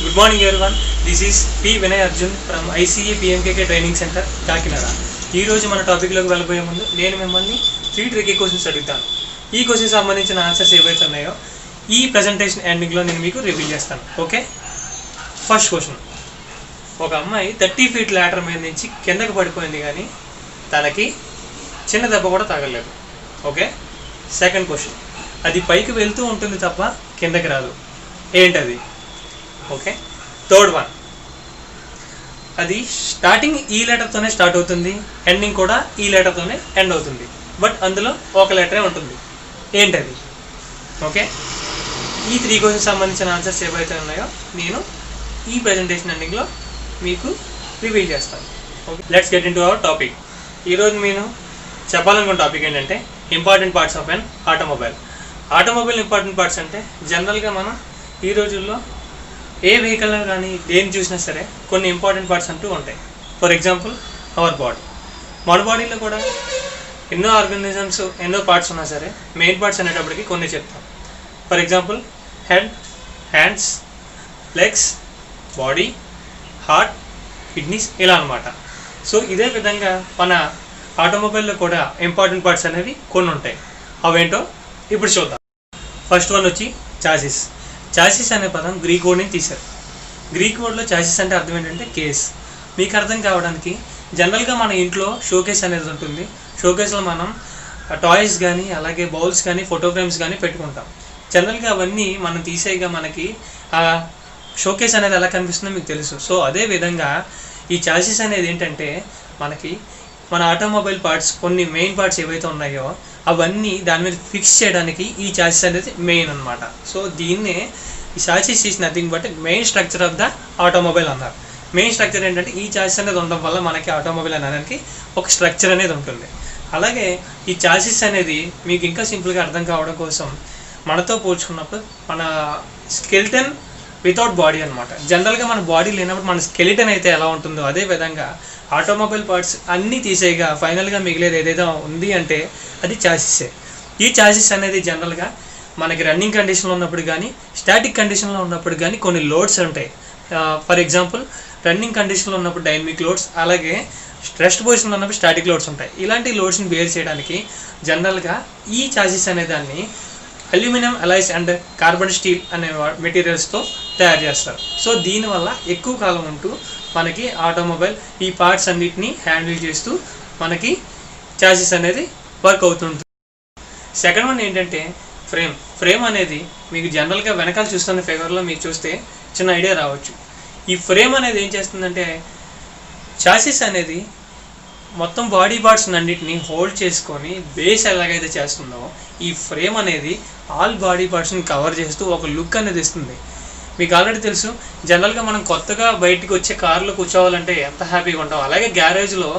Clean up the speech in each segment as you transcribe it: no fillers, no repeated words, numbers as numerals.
Good morning everyone. This is P. Vinay Arjun from ICA PMKK Training Center, Kakinada. ఈ రోజు మన టాపిక్లోకి వెళ్ళబోయే ముందు నేను మిమ్మల్ని 3 ట్రికీ క్వశ్చన్స్ అడుగుతాను. ఈ క్వశ్చన్స్ సంబంధించిన ఆన్సర్స్ ఏవైతే ఉన్నాయో ఈ ప్రెజెంటేషన్ ఎండింగ్లో నేను మీకు రివీల్ చేస్తాను. Okay, first question. ఒక అమ్మాయి 30 feet ల్యాడర్ మీద నుంచి కిందకి పడిపోయింది కానీ తనకి చిన్న దెబ్బ కూడా తగలేదు. Okay, second question. అది పైకి వెళ్తూ ఉంటుంది తప్ప కిందకి రాదు, ఏంటది? Okay, third one. అది స్టార్టింగ్ ఈ లెటర్తోనే స్టార్ట్ అవుతుంది, ఎండింగ్ కూడా ఈ లెటర్తోనే ఎండ్ అవుతుంది, బట్ అందులో ఒక లెటరే ఉంటుంది, ఏంటది? ఓకే, ఈ 3 క్వశ్చన్స్ సంబంధించిన ఆన్సర్స్ ఏవైతే ఉన్నాయో నేను ఈ ప్రెజెంటేషన్ ఎండింగ్లో మీకు రివీల్ చేస్తాను. Okay, let's get in to our topic. ఈరోజు నేను చెప్పాలనుకున్న టాపిక్ ఏంటంటే important parts of an automobile. Automobile important parts అంటే జనరల్గా మనం ఈ రోజుల్లో ఏ వెహికల్ కానీ దేన్ని చూసినా సరే కొన్ని ఇంపార్టెంట్ పార్ట్స్ అంటూ ఉంటాయి. For example our body. మన బాడీలో కూడా ఎన్నో ఆర్గానిజమ్స్, ఎన్నో పార్ట్స్ ఉన్నా సరే మెయిన్ పార్ట్స్ అనేటప్పటికి కొన్ని చెప్తాం. For example head, hands, legs, body, heart, kidneys, ఇలా అనమాట. సో ఇదే విధంగా మన ఆటోమొబైల్లో కూడా ఇంపార్టెంట్ పార్ట్స్ అనేవి కొన్ని ఉంటాయి. అవేంటో ఇప్పుడు చూద్దాం. ఫస్ట్ వన్ వచ్చి చాసిస్. చాసిస్ అనే పదం గ్రీక్ వర్డ్ నుంచి తీశారు. గ్రీక్ వర్డ్లో చాసిస్ అంటే అర్థం ఏంటంటే కేస్. మీకు అర్థం కావడానికి జనరల్గా మన ఇంట్లో షోకేస్ అనేది ఉంటుంది. షోకేస్లో మనం టాయ్స్ కానీ అలాగే బౌల్స్ కానీ ఫోటో ఫ్రేమ్స్ కానీ పెట్టుకుంటాం. జనరల్గా అవన్నీ మనం తీసేయగా మనకి ఆ షోకేస్ అనేది ఎలా కనిపిస్తుందో మీకు తెలుసు. సో అదే విధంగా ఈ చాసిస్ అనేది ఏంటంటే మనకి మన ఆటోమొబైల్ పార్ట్స్ కొన్ని మెయిన్ పార్ట్స్ ఏవైతే ఉన్నాయో అవన్నీ దాని మీద ఫిక్స్ చేయడానికి ఈ చాసిస్ అనేది మెయిన్ అనమాట. సో దీన్నే ఈ chassis is nothing but main structure of the automobile అన్నారు. మెయిన్ స్ట్రక్చర్ ఏంటంటే ఈ చాసిస్ అనేది ఉండడం వల్ల మనకి ఆటోమొబైల్ అనడానికి ఒక స్ట్రక్చర్ అనేది ఉంటుంది. అలాగే ఈ చాసిస్ అనేది మీకు ఇంకా సింపుల్గా అర్థం కావడం కోసం మనతో పోల్చుకున్నప్పుడు మన స్కెలిటన్ వితౌట్ బాడీ అనమాట. జనరల్గా మన బాడీ లేనప్పుడు మన స్కెలిటన్ అయితే ఎలా ఉంటుందో అదే విధంగా ఆటోమొబైల్ పార్ట్స్ అన్నీ తీసేయగా ఫైనల్గా మిగిలేది ఏదైతే ఉంది అంటే అది చాసిసే. ఈ చాసిస్ అనేది జనరల్గా మనకి రన్నింగ్ కండిషన్లో ఉన్నప్పుడు కానీ స్టాటిక్ కండిషన్లో ఉన్నప్పుడు కానీ కొన్ని లోడ్స్ ఉంటాయి. ఫర్ ఎగ్జాంపుల్ రన్నింగ్ కండిషన్లో ఉన్నప్పుడు డైనమిక్ లోడ్స్, అలాగే రెస్ట్ పొజిషన్లో ఉన్నప్పుడు స్టాటిక్ లోడ్స్ ఉంటాయి. ఇలాంటి లోడ్స్ని బేర్ చేయడానికి జనరల్గా ఈ చాసిస్ అనే దాన్ని aluminium alloys and carbon steel అనే మెటీరియల్స్తో తయారు చేస్తారు. సో దీనివల్ల ఎక్కువ కాలం ఉంటూ మనకి ఆటోమొబైల్ ఈ పార్ట్స్ అన్నిటిని హ్యాండిల్ చేస్తూ మనకి చాసిస్ అనేది వర్క్ అవుతుంటుంది. సెకండ్ వన్ ఏంటంటే ఫ్రేమ్. ఫ్రేమ్ అనేది మీకు జనరల్గా వెనకాల చూస్తున్న ఫిగర్లో మీకు చూస్తే చిన్న ఐడియా రావచ్చు. ఈ ఫ్రేమ్ అనేది ఏం చేస్తుందంటే చాసిస్ అనేది మొత్తం బాడీ పార్ట్స్ అన్నిటిని హోల్డ్ చేసుకొని బేస్ ఎలాగైతే చేస్తుందో ఈ ఫ్రేమ్ అనేది ఆల్ బాడీ పార్ట్స్ని కవర్ చేస్తూ ఒక లుక్ అనేది ఇస్తుంది. మీకు ఆల్రెడీ తెలుసు, జనరల్గా మనం కొత్తగా బయటికి వచ్చే కార్లో కూర్చోవాలంటే ఎంత హ్యాపీగా ఉంటాం, అలాగే గ్యారేజ్లో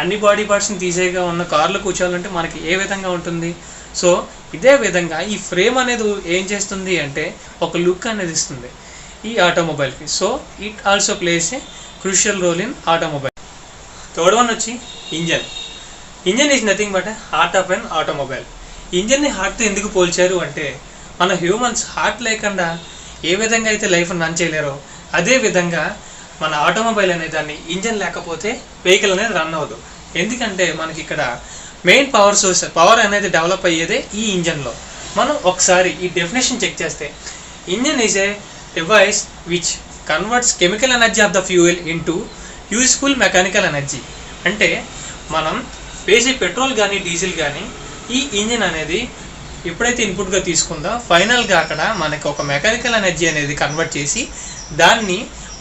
అన్ని బాడీ పార్ట్స్ని తీసేగా ఉన్న కార్లో కూర్చోవాలంటే మనకి ఏ విధంగా ఉంటుంది. సో ఇదే విధంగా ఈ ఫ్రేమ్ అనేది ఏం చేస్తుంది అంటే ఒక లుక్ అనేది ఇస్తుంది ఈ ఆటోమొబైల్కి. So it also plays a crucial role in automobile. Third one వచ్చి engine. Engine is nothing but heart of an automobile. ఇంజన్ని హార్ట్తో ఎందుకు పోల్చారు అంటే మన హ్యూమన్స్ హార్ట్ లేకుండా ఏ విధంగా అయితే లైఫ్ని రన్ చేయలేరో అదే విధంగా మన ఆటోమొబైల్ అనే దాన్ని ఇంజన్ లేకపోతే వెహికల్ అనేది రన్ అవ్వదు. ఎందుకంటే మనకి ఇక్కడ మెయిన్ పవర్ సోర్స్, పవర్ అనేది డెవలప్ అయ్యేదే ఈ ఇంజన్లో. మనం ఒకసారి ఈ డెఫినేషన్ చెక్ చేస్తే engine is a device which converts chemical energy of the fuel into useful mechanical energy. అంటే మనం వేసే పెట్రోల్ కానీ డీజిల్ కానీ ఈ ఇంజిన్ అనేది ఎప్పుడైతే ఇన్పుట్గా తీసుకుందో ఫైనల్గా అక్కడ మనకి ఒక మెకానికల్ ఎనర్జీ అనేది కన్వర్ట్ చేసి దాన్ని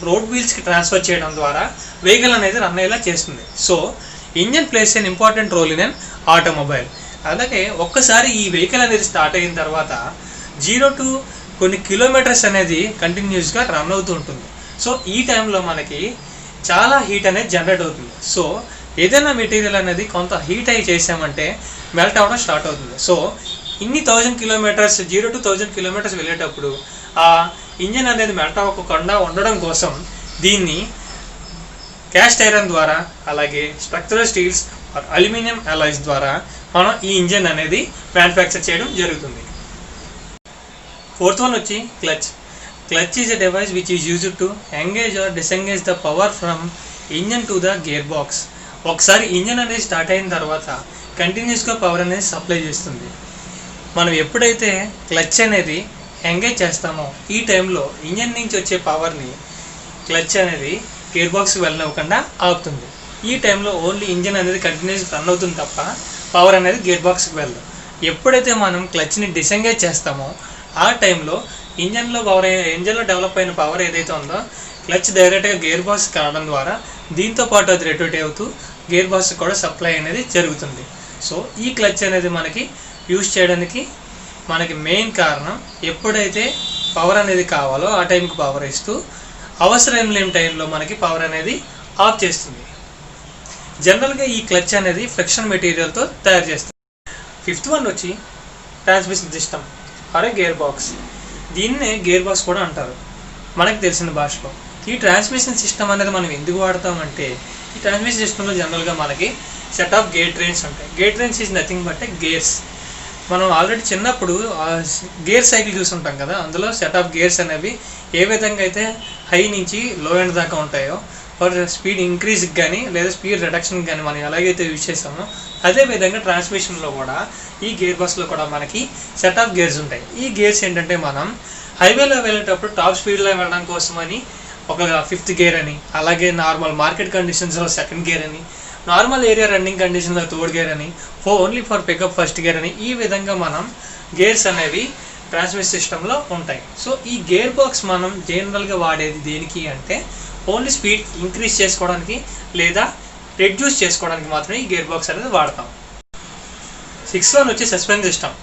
రోడ్ వీల్స్కి ట్రాన్స్ఫర్ చేయడం ద్వారా వెహికల్ అనేది రన్ అయ్యేలా చేస్తుంది. So engine plays an important role in an automobile. అలాగే ఒక్కసారి ఈ వెహికల్ అనేది స్టార్ట్ అయిన తర్వాత 0 to కొన్ని కిలోమీటర్స్ అనేది కంటిన్యూస్గా రన్ అవుతూ ఉంటుంది. సో ఈ టైంలో మనకి చాలా హీట్ అనేది జనరేట్ అవుతుంది. సో ఏదైనా మెటీరియల్ అనేది కొంత హీట్ అయ్యి చేసామంటే మెల్ట్ అవ్వడం స్టార్ట్ అవుతుంది. సో ఇన్ని 1000 kilometers 0 to 1000 kilometers వెళ్ళేటప్పుడు ఆ ఇంజన్ అనేది మెల్ట్ అవ్వకుండా ఉండడం కోసం దీన్ని క్యాస్ట్ ఐరన్ ద్వారా అలాగే స్ట్రక్చరల్ స్టీల్స్ అల్యూమినియం అలాయ్స్ ద్వారా మనం ఈ ఇంజన్ అనేది మ్యానుఫ్యాక్చర్ చేయడం జరుగుతుంది. ఫోర్త్ వన్ వచ్చి clutch. Clutch is a device which is used to engage or disengage the power from engine to the gearbox. ఒకసారి ఇంజన్ అనేది స్టార్ట్ అయిన తర్వాత కంటిన్యూస్గా పవర్ అనేది సప్లై చేస్తుంది. మనం ఎప్పుడైతే క్లచ్ అనేది ఎంగేజ్ చేస్తామో ఈ టైంలో ఇంజన్ నుంచి వచ్చే పవర్ని క్లచ్ అనేది గేర్ బాక్స్కి వెళ్ళనివ్వకుండా ఆపుతుంది. ఈ టైంలో ఓన్లీ ఇంజన్ అనేది కంటిన్యూస్ రన్ అవుతుంది తప్ప పవర్ అనేది గేర్ బాక్స్కి వెళ్ళదు. ఎప్పుడైతే మనం క్లచ్ని డిసెంగేజ్ చేస్తామో ఆ టైంలో ఇంజన్లో డెవలప్ అయిన పవర్ ఏదైతే ఉందో క్లచ్ డైరెక్ట్గా గేర్ బాక్స్కి కావడం ద్వారా దీంతో పాటు అది రొటేట్ అవుతూ గేర్ బాక్స్కి కూడా సప్లై అనేది జరుగుతుంది. సో ఈ క్లచ్ అనేది మనకి యూజ్ చేయడానికి మనకి మెయిన్ కారణం ఎప్పుడైతే పవర్ అనేది కావాలో ఆ టైంకి పవర్ ఇస్తూ అవసరం లేని టైంలో మనకి పవర్ అనేది ఆఫ్ చేస్తుంది. జనరల్గా ఈ క్లచ్ అనేది ఫ్రిక్షన్ మెటీరియల్తో తయారు చేస్తుంది. ఫిఫ్త్ వన్ వచ్చి transmission system or gear box. దీన్నే గేర్ బాక్స్ కూడా అంటారు మనకు తెలిసిన భాషలో. ఈ ట్రాన్స్మిషన్ సిస్టమ్ అనేది మనం ఎందుకు వాడతామంటే ఈ ట్రాన్స్మిషన్ సిస్టంలో జనరల్గా మనకి సెట్ ఆఫ్ గేర్ ట్రైన్స్ ఉంటాయి. Gear trains is nothing but gears. మనం ఆల్రెడీ చిన్నప్పుడు గేర్ సైకిల్ చూసుంటాం కదా, అందులో సెట్ ఆఫ్ గేర్స్ అనేవి ఏ విధంగా అయితే హై నుంచి లో ఎండ్ దాకా ఉంటాయో ఫర్ స్పీడ్ ఇంక్రీజ్కి కానీ లేదా స్పీడ్ రిడక్షన్కి కానీ మనం ఎలాగైతే యూజ్ చేస్తామో అదేవిధంగా ట్రాన్స్మిషన్లో కూడా ఈ గేర్ బాక్స్లో కూడా మనకి సెట్ ఆఫ్ గేర్స్ ఉంటాయి. ఈ గేర్స్ ఏంటంటే మనం హైవేలో వెళ్ళేటప్పుడు టాప్ స్పీడ్లో వెళ్ళడం కోసమని ఒక 5th గేర్ అని, అలాగే నార్మల్ మార్కెట్ కండిషన్స్లో 2nd గేర్ అని, నార్మల్ ఏరియా రన్నింగ్ కండిషన్లో 3rd గేర్ అని, only for pickup 1st gear అని, ఈ విధంగా మనం గేర్స్ అనేవి ట్రాన్స్మిషన్ సిస్టంలో ఉంటాయి. సో ఈ గేర్ బాక్స్ మనం జనరల్గా వాడేది దేనికి అంటే ఓన్లీ స్పీడ్ ఇంక్రీజ్ చేసుకోవడానికి లేదా రెడ్యూస్ చేసుకోవడానికి మాత్రమే ఈ గేర్ బాక్స్ అనేది వాడతాం. 6th వన్ వచ్చి సస్పెన్షన్ సిస్టమ్.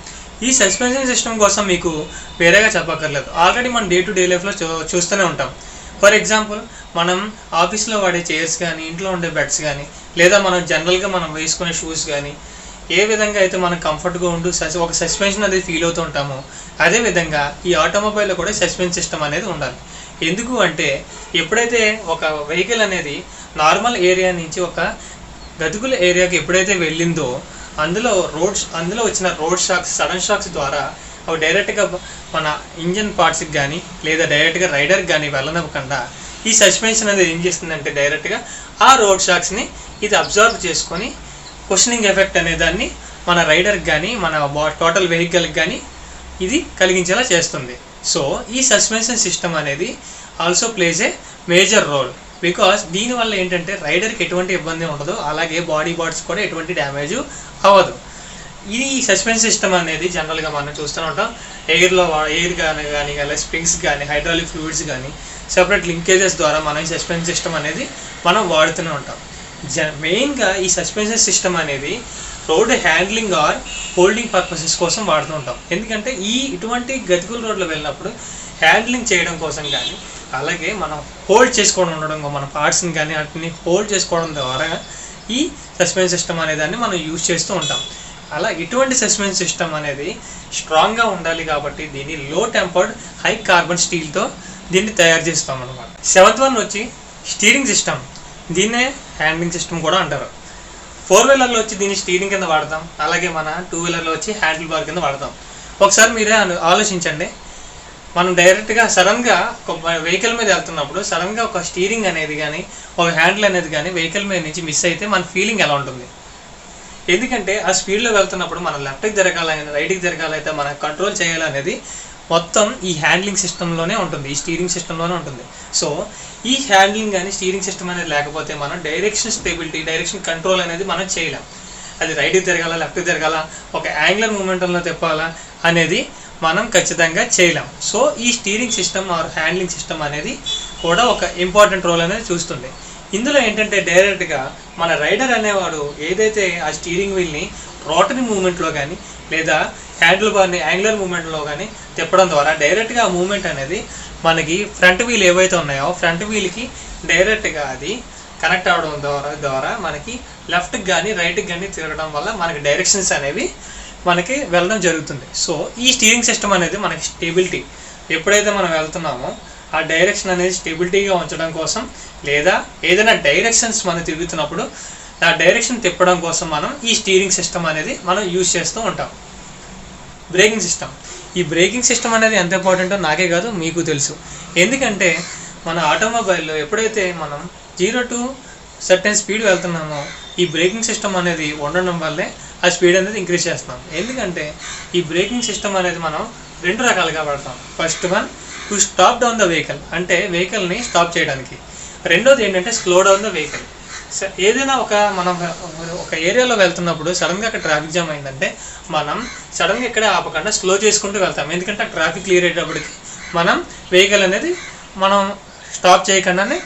ఈ సస్పెన్షన్ సిస్టమ్ కోసం మీకు వేరేగా చెప్పక్కర్లేదు, ఆల్రెడీ మనం డే టు డే లైఫ్లో చూస్తూనే ఉంటాం. ఫర్ ఎగ్జాంపుల్ మనం ఆఫీస్లో వాడే చైర్స్ కానీ, ఇంట్లో ఉండే బెడ్స్ కానీ, లేదా మనం జనరల్గా మనం వేసుకునే షూస్ కానీ ఏ విధంగా అయితే మనం కంఫర్ట్గా ఉంటూ ఒక సస్పెన్షన్ అనేది ఫీల్ అవుతూ ఉంటామో అదేవిధంగా ఈ ఆటోమొబైల్లో కూడా సస్పెన్షన్ సిస్టమ్ అనేది ఉండాలి. ఎందుకు అంటే ఎప్పుడైతే ఒక వెహికల్ అనేది నార్మల్ ఏరియా నుంచి ఒక గతుకుల ఏరియాకి ఎప్పుడైతే వెళ్ళిందో అందులో వచ్చిన రోడ్ షాక్స్, సడన్ షాక్స్ ద్వారా అవి డైరెక్ట్గా మన ఇంజన్ పార్ట్స్కి కానీ లేదా డైరెక్ట్గా రైడర్కి కానీ వెళ్ళనివ్వకుండా ఈ సస్పెన్షన్ అనేది ఏం చేస్తుందంటే డైరెక్ట్గా ఆ రోడ్ షాక్స్ని ఇది అబ్జర్వ్ చేసుకొని కుషనింగ్ ఎఫెక్ట్ అనే దాన్ని మన రైడర్కి కానీ మన టోటల్ వెహికల్కి కానీ ఇది కలిగించేలా చేస్తుంది. సో ఈ సస్పెన్షన్ సిస్టమ్ అనేది also plays a major role because దీనివల్ల ఏంటంటే రైడర్కి ఎటువంటి ఇబ్బంది ఉండదు, అలాగే బాడీ పార్ట్స్ కూడా ఎటువంటి డ్యామేజ్ అవ్వదు. ఈ సస్పెన్షన్ సిస్టమ్ అనేది జనరల్గా మనం చూస్తూనే ఉంటాం. ఎయిర్ కానీ లేదా స్ప్రింగ్స్ కానీ హైడ్రాలిక్ ఫ్లూయిడ్స్ కానీ సెపరేట్ లింకేజెస్ ద్వారా మనం ఈ సస్పెన్షన్ సిస్టమ్ అనేది మనం వాడుతూనే ఉంటాం. మెయిన్గా ఈ సస్పెన్షన్ సిస్టమ్ అనేది road handling or holding purposes కోసం వాడుతూ ఉంటాం. ఎందుకంటే ఇటువంటి గతికుల రోడ్లో వెళ్ళినప్పుడు హ్యాండ్లింగ్ చేయడం కోసం కానీ అలాగే మనం హోల్డ్ చేసుకోవడం ఉండడం, మన పార్ట్స్ని కానీ వాటిని హోల్డ్ చేసుకోవడం ద్వారా ఈ సస్పెన్షన్ సిస్టమ్ అనే దాన్ని మనం యూజ్ చేస్తూ ఉంటాం. అలా ఇటువంటి సస్పెన్షన్ సిస్టమ్ అనేది స్ట్రాంగ్గా ఉండాలి కాబట్టి దీన్ని లో టెంపర్డ్ హై కార్బన్ స్టీల్తో దీన్ని తయారు చేస్తాం అనమాట. 7th వన్ వచ్చి స్టీరింగ్ సిస్టమ్. దీన్నే హ్యాండ్లింగ్ సిస్టమ్ కూడా అంటారు. 4 వీలర్లో వచ్చి దీన్ని స్టీరింగ్ కింద వాడతాం, అలాగే మన 2 వీలర్లో వచ్చి హ్యాండిల్ బార్ కింద వాడతాం. ఒకసారి మీరే ఆలోచించండి, మనం డైరెక్ట్గా సడన్గా ఒక వెహికల్ మీద వెళ్తున్నప్పుడు సడన్గా ఒక స్టీరింగ్ అనేది కానీ ఒక హ్యాండిల్ అనేది కానీ వెహికల్ మీద నుంచి మిస్ అయితే మన ఫీలింగ్ ఎలా ఉంటుంది? ఎందుకంటే ఆ స్పీడ్లో వెళ్తున్నప్పుడు మనం లెఫ్ట్కి తిరగాలని రైట్కి తిరగాలైతే మనం కంట్రోల్ చేయాలనేది మొత్తం ఈ హ్యాండ్లింగ్ సిస్టంలోనే ఉంటుంది, ఈ స్టీరింగ్ సిస్టంలోనే ఉంటుంది. సో ఈ హ్యాండ్లింగ్ కానీ స్టీరింగ్ సిస్టమ్ అనేది లేకపోతే మనం డైరెక్షన్ స్టెబిలిటీ, డైరెక్షన్ కంట్రోల్ అనేది మనం చేయలేం. అది రైట్కి తిరగాల, లెఫ్ట్కి తిరగాల, ఒక యాంగులర్ మూమెంటంలో తిప్పాలా అనేది మనం ఖచ్చితంగా చేయలేం. సో ఈ steering system or handling system అనేది కూడా ఒక ఇంపార్టెంట్ రోల్ అనేది చూస్తుంది. ఇందులో ఏంటంటే డైరెక్ట్గా మన రైడర్ అనేవాడు ఏదైతే ఆ స్టీరింగ్ వీల్ని రోటరీ మూమెంట్లో కానీ లేదా హ్యాండిల్ బార్ని యాంగులర్ మూమెంట్లో కానీ తిప్పడం ద్వారా డైరెక్ట్గా ఆ మూమెంట్ అనేది మనకి ఫ్రంట్ వీల్ ఏవైతే ఉన్నాయో ఫ్రంట్ వీల్కి డైరెక్ట్గా అది కనెక్ట్ అవ్వడం ద్వారా మనకి లెఫ్ట్కి కానీ రైట్కి కానీ తిరగడం వల్ల మనకి డైరెక్షన్స్ అనేవి మనకి వెళ్ళడం జరుగుతుంది. సో ఈ స్టీరింగ్ సిస్టమ్ అనేది మనకి స్టెబిలిటీ, ఎప్పుడైతే మనం వెళ్తున్నామో ఆ డైరెక్షన్ అనేది స్టెబిలిటీగా ఉంచడం కోసం లేదా ఏదైనా డైరెక్షన్స్ మనం తిరుగుతున్నప్పుడు ఆ డైరెక్షన్ తిప్పడం కోసం మనం ఈ స్టీరింగ్ సిస్టమ్ అనేది మనం యూజ్ చేస్తూ ఉంటాం. Braking system. ఈ బ్రేకింగ్ సిస్టమ్ అనేది ఎంత ఇంపార్టెంటో నాకే కాదు మీకు తెలుసు. ఎందుకంటే మన ఆటోమొబైల్లో ఎప్పుడైతే మనం 0 to సర్టెన్ స్పీడ్ వెళ్తున్నామో ఈ బ్రేకింగ్ సిస్టమ్ అనేది ఉండడం వల్లే ఆ స్పీడ్ అనేది ఇంక్రీజ్ చేస్తున్నాం. ఎందుకంటే ఈ బ్రేకింగ్ సిస్టమ్ అనేది మనం 2 రకాలుగా వాడతాం. First one to stop down the vehicle, అంటే వెహికల్ని స్టాప్ చేయడానికి. రెండోది ఏంటంటే స్లో డౌన్ ద వెహికల్. ఏదైనా మనం ఒక ఏరియాలో వెళ్తున్నప్పుడు సడన్గా అక్కడ ట్రాఫిక్ జామ్ అయిందంటే మనం సడన్గా ఇక్కడ ఆపకుండా స్లో చేసుకుంటూ వెళ్తాం. ఎందుకంటే ఆ ట్రాఫిక్ క్లియర్ అయ్యేటప్పటికి మనం వెహికల్ అనేది మనం స్టాప్ చేయకుండానే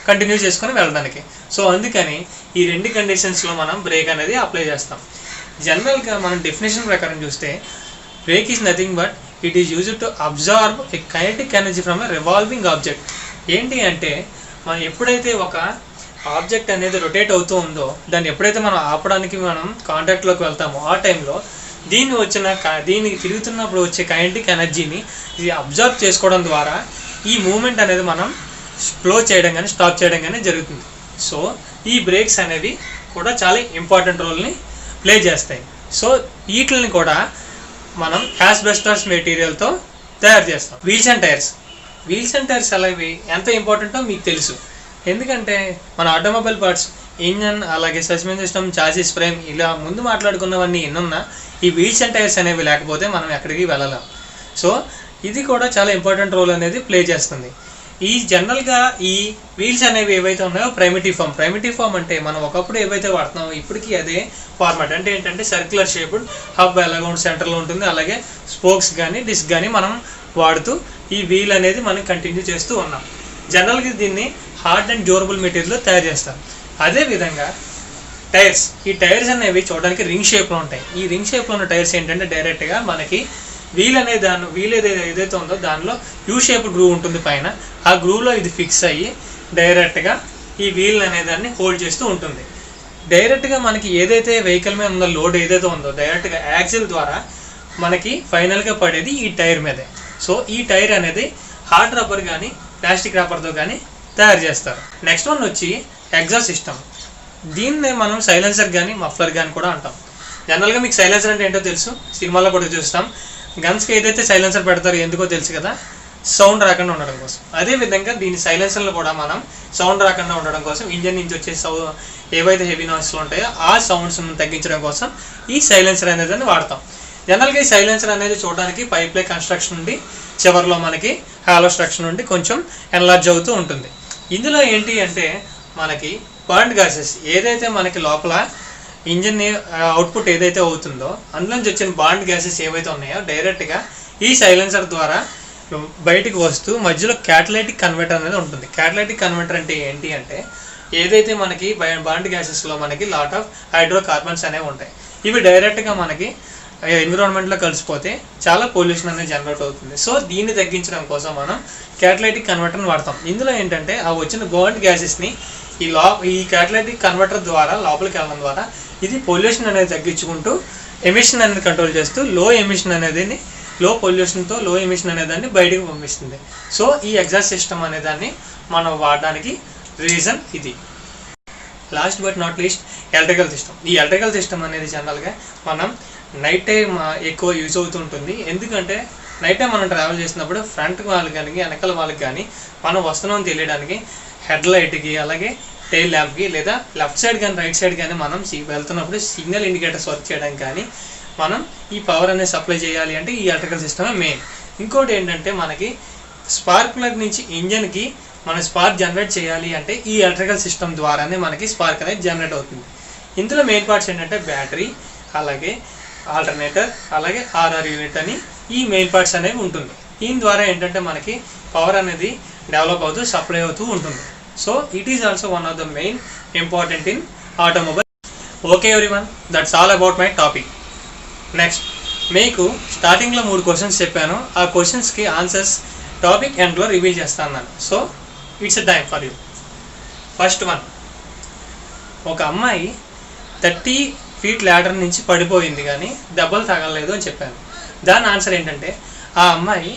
కంటిన్యూ చేసుకొని వెళ్ళడానికి. సో అందుకని ఈ 2 కండిషన్స్లో మనం బ్రేక్ అనేది అప్లై చేస్తాం. జనరల్గా మనం డెఫినేషన్ ప్రకారం చూస్తే break is nothing but it is used to absorb A kinetic energy from a revolving object. ఏంటి అంటే మనం ఎప్పుడైతే ఒక ఆబ్జెక్ట్ అనేది రొటేట్ అవుతూ ఉందో దాన్ని ఎప్పుడైతే మనం ఆపడానికి మనం కాంటాక్ట్లోకి వెళ్తామో ఆ టైంలో దీనికి తిరుగుతున్నప్పుడు వచ్చే కైనెటిక్ ఎనర్జీని ఇది అబ్జర్వ్ చేసుకోవడం ద్వారా ఈ మూమెంట్ అనేది మనం స్లో చేయడం కానీ స్టాప్ చేయడం కానీ జరుగుతుంది. సో ఈ బ్రేక్స్ అనేవి కూడా చాలా ఇంపార్టెంట్ రోల్ని ప్లే చేస్తాయి. సో వీటిని కూడా మనం యాస్బెస్టాస్ మెటీరియల్తో తయారు చేస్తాం. వీల్స్ అండ్ టైర్స్ అనేవి ఎంత ఇంపార్టెంటో మీకు తెలుసు. ఎందుకంటే మన ఆటోమొబైల్ పార్ట్స్ ఇంజన్ అలాగే సస్పెన్షన్ సిస్టమ్ చాసిస్ ఫ్రేమ్ ఇలా ముందు మాట్లాడుకున్నవన్నీ ఎన్నున్నా ఈ వీల్స్ అండ్ టైర్స్ అనేవి లేకపోతే మనం ఎక్కడికి వెళ్ళలేం. సో ఇది కూడా చాలా ఇంపార్టెంట్ రోల్ అనేది ప్లే చేస్తుంది. ఈ జనరల్గా ఈ వీల్స్ అనేవి ఏవైతే ఉన్నాయో ప్రైమిటివ్ ఫామ్ అంటే మనం ఒకప్పుడు ఏవైతే వాడుతున్నామో ఇప్పటికీ అదే ఫార్మాట్. అంటే ఏంటంటే సర్క్యులర్ షేప్డ్ హబ్ ఎలాగో సెంటర్లో ఉంటుంది, అలాగే స్పోక్స్ కానీ డిస్క్ కానీ మనం వాడుతూ ఈ వీల్ అనేది మనం కంటిన్యూ చేస్తూ ఉన్నాం. జనరల్గా దీన్ని హార్డ్ అండ్ డ్యూరబుల్ మెటీరియల్లో తయారు చేస్తాం. అదేవిధంగా ఈ టైర్స్ అనేవి చూడడానికి రింగ్ షేప్లో ఉంటాయి. ఈ రింగ్ షేప్లో ఉన్న టైర్స్ ఏంటంటే డైరెక్ట్గా మనకి వీల్ ఏదైతే ఉందో దానిలో యూ షేప్ గ్రూవ్ ఉంటుంది పైన. ఆ గ్రూవ్లో ఇది ఫిక్స్ అయ్యి డైరెక్ట్గా ఈ వీల్ అనేదాన్ని హోల్డ్ చేస్తూ ఉంటుంది. డైరెక్ట్గా మనకి ఏదైతే వెహికల్ మీద ఉందో లోడ్ ఏదైతే ఉందో డైరెక్ట్గా యాక్సిల్ ద్వారా మనకి ఫైనల్గా పడేది ఈ టైర్ మీదే. సో ఈ టైర్ అనేది హార్డ్ రబ్బర్ కానీ ప్లాస్టిక్ రబ్బర్తో కానీ తయారు చేస్తారు. నెక్స్ట్ వన్ వచ్చి ఎగ్జాస్ట్ సిస్టమ్. దీన్నే మనం సైలెన్సర్ కానీ మఫ్లర్ కానీ కూడా అంటాం. జనరల్గా మీకు సైలెన్సర్ అంటే ఏంటో తెలుసు, సినిమాలో కూడా చూస్తాం. గన్స్కి ఏదైతే సైలెన్సర్ పెడతారో ఎందుకో తెలుసు కదా, సౌండ్ రాకుండా ఉండడం కోసం. అదేవిధంగా దీని సైలెన్సర్లో కూడా మనం సౌండ్ రాకుండా ఉండడం కోసం ఇంజన్ నుంచి వచ్చే ఏవైతే హెవీ నాయిస్లు ఉంటాయో ఆ సౌండ్స్ను తగ్గించడం కోసం ఈ సైలెన్సర్ అనేది వాడతాం. జనరల్గా ఈ సైలెన్సర్ అనేది చూడడానికి పైప్లే కన్స్ట్రక్షన్ నుండి చివరిలో మనకి హాలో స్ట్రక్చర్ నుండి కొంచెం ఎన్లార్జ్ అవుతూ ఉంటుంది. ఇందులో ఏంటి అంటే మనకి బర్న్డ్ గ్యాసెస్ ఏదైతే మనకి లోపల ఇంజన్ అవుట్పుట్ ఏదైతే అవుతుందో అందులోంచి వచ్చిన బాండ్ గ్యాసెస్ ఏవైతే ఉన్నాయో డైరెక్ట్గా ఈ సైలెన్సర్ ద్వారా బయటికి వస్తూ మధ్యలో క్యాటలైటిక్ కన్వర్టర్ అనేది ఉంటుంది. క్యాటలైటిక్ కన్వర్టర్ అంటే ఏంటి అంటే ఏదైతే మనకి బాండ్ గ్యాసెస్లో మనకి లాట్ ఆఫ్ హైడ్రోకార్బన్స్ అనేవి ఉంటాయి. ఇవి డైరెక్ట్గా మనకి ఎన్విరాన్మెంట్లో కలిసిపోతే చాలా పొల్యూషన్ అనేది జనరేట్ అవుతుంది. సో దీన్ని తగ్గించడం కోసం మనం క్యాటలైటిక్ కన్వర్టర్ని వాడతాం. ఇందులో ఏంటంటే ఆ వచ్చిన బాండ్ గ్యాసెస్ని ఈ క్యాటలైటిక్ కన్వర్టర్ ద్వారా లోపలికి వెళ్ళడం ద్వారా ఇది పొల్యూషన్ అనేది తగ్గించుకుంటూ ఎమిషన్ అనేది కంట్రోల్ చేస్తూ లో పొల్యూషన్తో లో ఎమిషన్ అనేదాన్ని బయటకు పంపిస్తుంది. సో ఈ ఎగ్జాస్ట్ సిస్టమ్ అనేదాన్ని మనం వాడడానికి రీజన్ ఇది. Last but not least electrical system. ఈ ఎలక్ట్రికల్ సిస్టమ్ అనేది జనరల్గా మనం నైట్ టైం ఎక్కువ యూజ్ అవుతుంటుంది. ఎందుకంటే నైట్ టైం మనం ట్రావెల్ చేసినప్పుడు ఫ్రంట్ వాళ్ళకి కానీ వెనకాల వాళ్ళకి కానీ మనం వస్తున్నామని తెలియడానికి హెడ్ లైట్కి అలాగే టైల్ ల్యాంప్కి లేదా లెఫ్ట్ సైడ్ కానీ రైట్ సైడ్ కానీ మనం వెళ్తున్నప్పుడు సిగ్నల్ ఇండికేటర్స్ వర్క్ చేయడానికి కానీ మనం ఈ పవర్ అనేది సప్లై చేయాలి అంటే ఈ ఎలక్ట్రికల్ సిస్టమే మెయిన్. ఇంకోటి ఏంటంటే మనకి స్పార్క్ ప్లగ్ నుంచి ఇంజన్కి మనం స్పార్క్ జనరేట్ చేయాలి అంటే ఈ ఎలక్ట్రికల్ సిస్టమ్ ద్వారానే మనకి స్పార్క్ అనేది జనరేట్ అవుతుంది. ఇందులో మెయిన్ పార్ట్స్ ఏంటంటే బ్యాటరీ అలాగే ఆల్టర్నేటర్ అలాగే ఆర్ఆర్ యూనిట్ అని ఈ మెయిన్ పార్ట్స్ అనేవి ఉంటుంది. దీని ద్వారా ఏంటంటే మనకి పవర్ అనేది డెవలప్ అవుతూ సప్లై అవుతూ ఉంటుంది. So it is also one of the main important in automobile. Okay everyone, that's all about my topic. Next మీకు స్టార్టింగ్లో 3 క్వశ్చన్స్ చెప్పాను. ఆ క్వశ్చన్స్కి ఆన్సర్స్ టాపిక్ ఎండ్లో రివీల్ చేస్తాను. So it's a time for you. First one, ఒక అమ్మాయి 30 feet ladder నుంచి పడిపోయింది కానీ దెబ్బలు తగలలేదు అని చెప్పాను. దాని ఆన్సర్ ఏంటంటే ఆ అమ్మాయి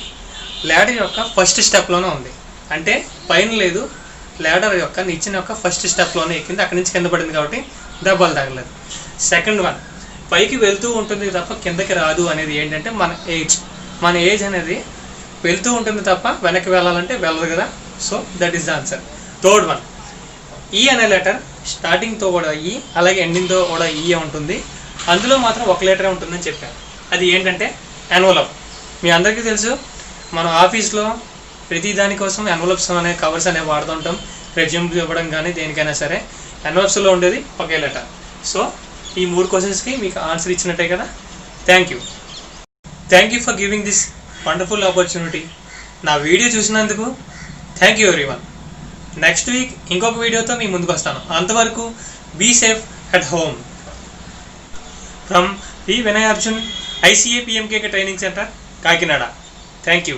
ల్యాడర్ యొక్క ఫస్ట్ స్టెప్లోనే ఉంది. అంటే పైన లేదు, ల్యాడర్ యొక్క నిచ్చెన యొక్క ఫస్ట్ స్టెప్లోనే ఎక్కింది, అక్కడి నుంచి కింద పడింది కాబట్టి దెబ్బలు తగలేదు. సెకండ్ వన్, పైకి వెళ్తూ ఉంటుంది తప్ప కిందకి రాదు అనేది ఏంటంటే మన ఏజ్. మన ఏజ్ అనేది వెళ్తూ ఉంటుంది తప్ప వెనక్కి వెళ్ళాలంటే వెళ్ళదు కదా. So that is the answer. Third one, ఈ అనే లెటర్ స్టార్టింగ్తో కూడా ఈ, అలాగే ఎండింగ్తో కూడా ఈ ఉంటుంది. అందులో మాత్రం ఒక లెటరే ఉంటుందని చెప్పాను. అది ఏంటంటే ఎన్వలప్. మీ అందరికీ తెలుసు, మనం ఆఫీస్లో ప్రతి దానికోసం ఎన్వలప్స్ అనే కవర్స్ అనేవి వాడుతుంటాం. రెజ్యూమ్ ఇవ్వడం కానీ దేనికైనా సరే ఎన్వలప్స్లో ఉండేది ఒకే లెటర్. సో ఈ 3 క్వశ్చన్స్కి మీకు ఆన్సర్ ఇచ్చినట్టే కదా. Thank you for giving this wonderful opportunity. నా వీడియో చూసినందుకు thank you everyone. Next week ఇంకొక వీడియోతో మీ ముందుకు వస్తాను. అంతవరకు be safe at home. From P Vinay Arjun, ICA PMKK training centre, Kakinada. Thank you.